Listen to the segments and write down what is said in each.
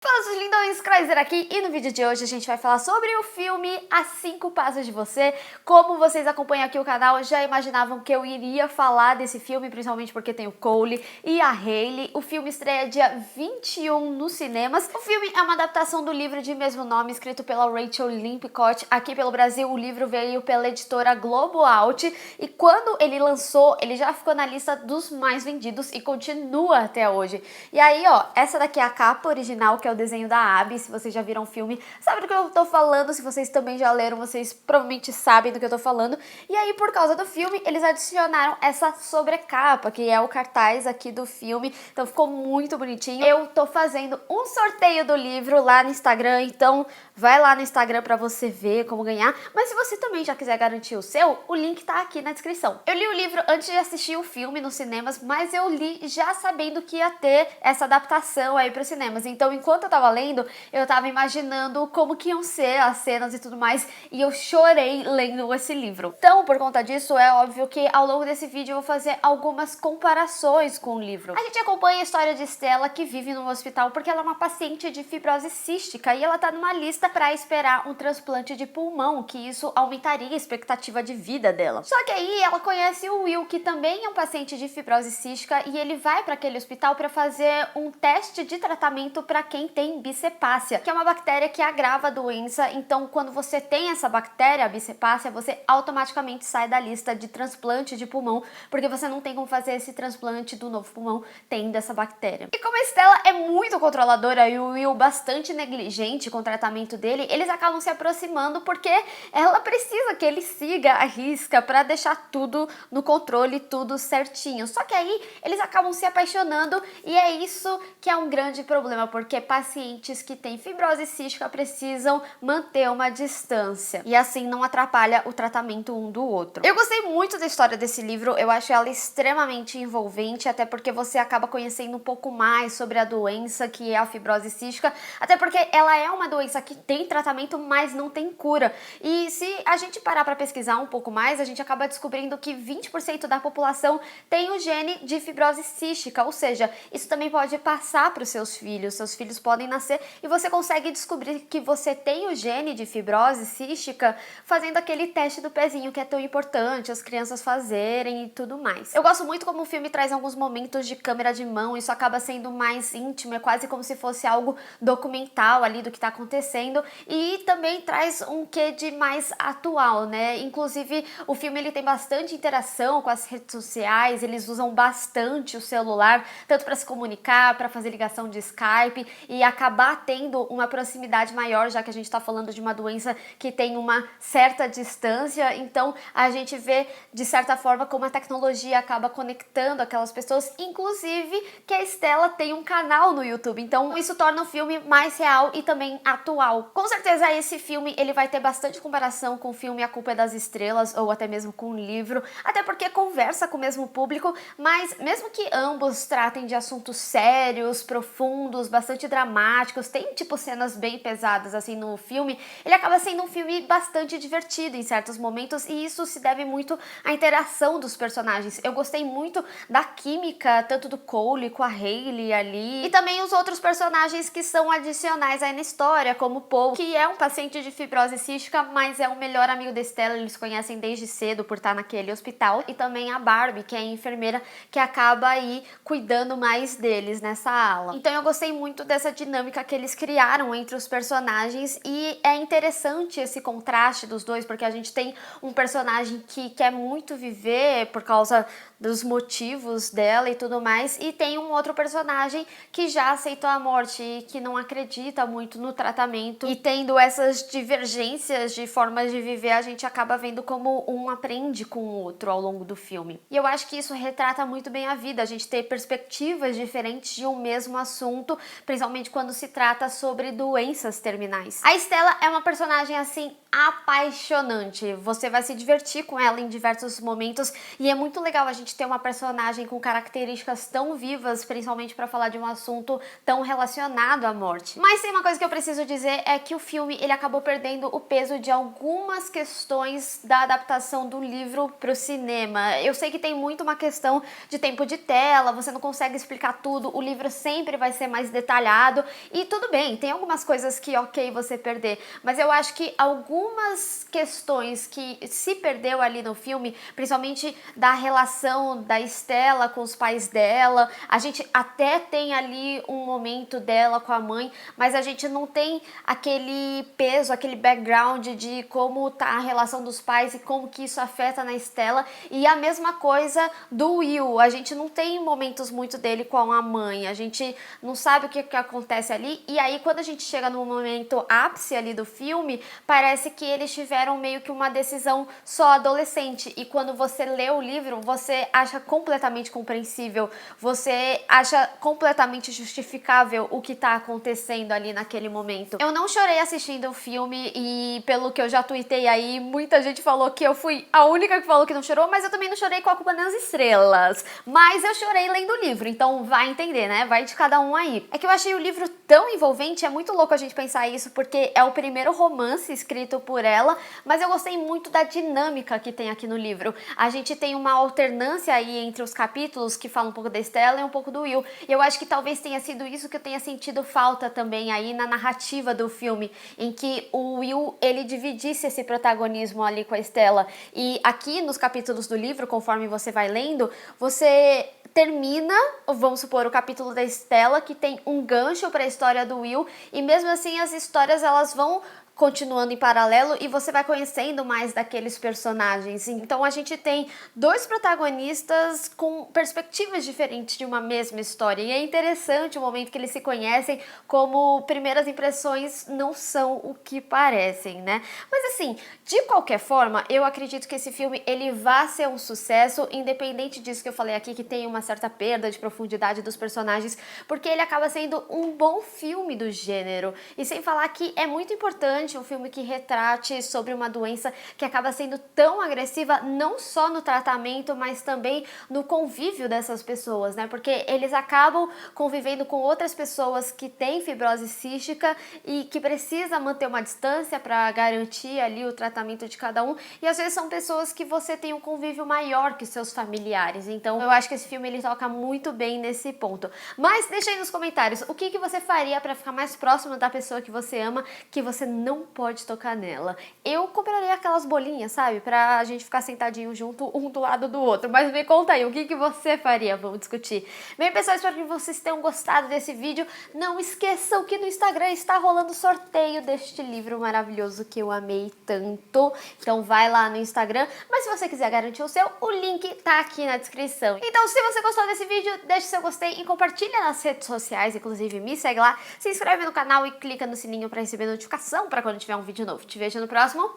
Fala, seus lindões, Chrysler aqui, e no vídeo de hoje a gente vai falar sobre o filme A 5 Passos de Você. Como vocês acompanham aqui o canal, já imaginavam que eu iria falar desse filme, principalmente porque tem o Cole e a Hailey. O filme estreia dia 21 nos cinemas. O filme é uma adaptação do livro de mesmo nome, escrito pela Rachel Lynn Picott. Aqui pelo Brasil, o livro veio pela editora Globo Out, e quando ele lançou, ele já ficou na lista dos mais vendidos e continua até hoje. E aí, ó, essa daqui é a capa original, que é o desenho da Abby. Se vocês já viram o filme, sabe do que eu tô falando. Se vocês também já leram, vocês provavelmente sabem do que eu tô falando. E aí, por causa do filme, eles adicionaram essa sobrecapa, que é o cartaz aqui do filme. Então ficou muito bonitinho. Eu tô fazendo um sorteio do livro lá no Instagram, então vai lá no Instagram pra você ver como ganhar. Mas se você também já quiser garantir o seu, o link tá aqui na descrição. Eu li o livro antes de assistir o filme nos cinemas, mas eu li já sabendo que ia ter essa adaptação aí pros cinemas. Então, enquanto eu tava lendo, eu tava imaginando como que iam ser as cenas e tudo mais, e eu chorei lendo esse livro. Então, por conta disso, é óbvio que ao longo desse vídeo eu vou fazer algumas comparações com o livro. A gente acompanha a história de Stella, que vive num hospital porque ela é uma paciente de fibrose cística e ela tá numa lista para esperar um transplante de pulmão, que isso aumentaria a expectativa de vida dela. Só que aí ela conhece o Will, que também é um paciente de fibrose cística, e ele vai para aquele hospital para fazer um teste de tratamento para quem tem bicepácia, que é uma bactéria que agrava a doença. Então, quando você tem essa bactéria, a bicepácia, você automaticamente sai da lista de transplante de pulmão, porque você não tem como fazer esse transplante do novo pulmão tendo essa bactéria. E como a Stella é muito controladora e o Will bastante negligente com o tratamento dele, eles acabam se aproximando porque ela precisa que ele siga a risca para deixar tudo no controle, tudo certinho. Só que aí eles acabam se apaixonando, e é isso que é um grande problema, porque pacientes que têm fibrose cística precisam manter uma distância, e assim não atrapalha o tratamento um do outro. Eu gostei muito da história desse livro, eu acho ela extremamente envolvente, até porque você acaba conhecendo um pouco mais sobre a doença que é a fibrose cística, até porque ela é uma doença que tem tratamento, mas não tem cura. E se a gente parar para pesquisar um pouco mais, a gente acaba descobrindo que 20% da população tem o gene de fibrose cística, ou seja, isso também pode passar para os seus filhos podem nascer e você consegue descobrir que você tem o gene de fibrose cística fazendo aquele teste do pezinho, que é tão importante as crianças fazerem e tudo mais. Eu gosto muito como o filme traz alguns momentos de câmera de mão, isso acaba sendo mais íntimo, é quase como se fosse algo documental ali do que tá acontecendo, e também traz um quê de mais atual, né? Inclusive, o filme ele tem bastante interação com as redes sociais, eles usam bastante o celular, tanto para se comunicar, para fazer ligação de Skype e acabar tendo uma proximidade maior, já que a gente está falando de uma doença que tem uma certa distância. Então a gente vê de certa forma como a tecnologia acaba conectando aquelas pessoas, inclusive que a Stella tem um canal no YouTube, então isso torna o filme mais real e também atual. Com certeza esse filme ele vai ter bastante comparação com o filme A Culpa é das Estrelas, ou até mesmo com o livro, até porque conversa com o mesmo público, mas mesmo que ambos tratem de assuntos sérios, profundos, bastante dramáticos, tem tipo cenas bem pesadas assim no filme, ele acaba sendo um filme bastante divertido em certos momentos, e isso se deve muito à interação dos personagens. Eu gostei muito da química, tanto do Cole com a Hailey ali, e também os outros personagens que são adicionais aí na história, como o Paul, que é um paciente de fibrose cística, mas é o melhor amigo da Stella, eles conhecem desde cedo por estar naquele hospital, e também a Barbie, que é a enfermeira que acaba aí cuidando mais deles nessa ala. Então eu gostei muito dessa dinâmica que eles criaram entre os personagens, e é interessante esse contraste dos dois, porque a gente tem um personagem que quer muito viver por causa dos motivos dela e tudo mais, e tem um outro personagem que já aceitou a morte e que não acredita muito no tratamento, e tendo essas divergências de formas de viver, a gente acaba vendo como um aprende com o outro ao longo do filme. E eu acho que isso retrata muito bem a vida, a gente ter perspectivas diferentes de um mesmo assunto, principalmente quando se trata sobre doenças terminais. A Stella é uma personagem assim apaixonante, você vai se divertir com ela em diversos momentos, e é muito legal a gente gente ter uma personagem com características tão vivas, principalmente para falar de um assunto tão relacionado à morte. Mas tem uma coisa que eu preciso dizer, é que o filme ele acabou perdendo o peso de algumas questões da adaptação do livro para o cinema. Eu sei que tem muito uma questão de tempo de tela, você não consegue explicar tudo, o livro sempre vai ser mais detalhado e tudo bem, tem algumas coisas que ok você perder, mas eu acho que algumas questões que se perdeu ali no filme, principalmente da relação da Stella com os pais dela, a gente até tem ali um momento dela com a mãe, mas a gente não tem aquele peso, aquele background de como tá a relação dos pais e como que isso afeta na Stella, e a mesma coisa do Will, a gente não tem momentos muito dele com a mãe, a gente não sabe o que acontece ali, e aí quando a gente chega no momento ápice ali do filme, parece que eles tiveram meio que uma decisão só adolescente, e quando você lê o livro, você acha completamente compreensível, você acha completamente justificável o que tá acontecendo ali naquele momento. Eu não chorei assistindo o filme e pelo que eu já tuitei aí, muita gente falou que eu fui a única que falou que não chorou, mas eu também não chorei com A Culpa nas Estrelas. Mas eu chorei lendo o livro, então vai entender, né? Vai de cada um aí. É que eu achei o livro tão envolvente, é muito louco a gente pensar isso, porque é o primeiro romance escrito por ela, mas eu gostei muito da dinâmica que tem aqui no livro. A gente tem uma alternância aí entre os capítulos que falam um pouco da Stella e um pouco do Will. E eu acho que talvez tenha sido isso que eu tenha sentido falta também aí na narrativa do filme, em que o Will, ele dividisse esse protagonismo ali com a Stella. E aqui nos capítulos do livro, conforme você vai lendo, você termina, vamos supor, o capítulo da Stella, que tem um gancho para a história do Will, e mesmo assim as histórias elas vão continuando em paralelo e você vai conhecendo mais daqueles personagens. Então a gente tem dois protagonistas com perspectivas diferentes de uma mesma história. E é interessante o momento que eles se conhecem, como primeiras impressões não são o que parecem, né? Mas assim, de qualquer forma, eu acredito que esse filme ele vai ser um sucesso, independente disso que eu falei aqui, que tem uma certa perda de profundidade dos personagens, porque ele acaba sendo um bom filme do gênero. E sem falar que é muito importante um filme que retrate sobre uma doença que acaba sendo tão agressiva, não só no tratamento, mas também no convívio dessas pessoas, né? Porque eles acabam convivendo com outras pessoas que têm fibrose cística e que precisa manter uma distância para garantir ali o tratamento de cada um, e às vezes são pessoas que você tem um convívio maior que seus familiares. Então eu acho que esse filme ele toca muito bem nesse ponto. Mas deixa aí nos comentários o que você faria para ficar mais próximo da pessoa que você ama, que você não pode tocar nela. Eu compraria aquelas bolinhas, sabe? Pra gente ficar sentadinho junto, um do lado do outro. Mas me conta aí, o que você faria? Vamos discutir. Bem, pessoal, espero que vocês tenham gostado desse vídeo. Não esqueçam que no Instagram está rolando sorteio deste livro maravilhoso que eu amei tanto. Então vai lá no Instagram. Mas se você quiser garantir o seu, o link tá aqui na descrição. Então, se você gostou desse vídeo, deixe seu gostei e compartilha nas redes sociais. Inclusive, me segue lá, se inscreve no canal e clica no sininho para receber notificação para quando tiver um vídeo novo. Te vejo no próximo.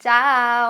Tchau!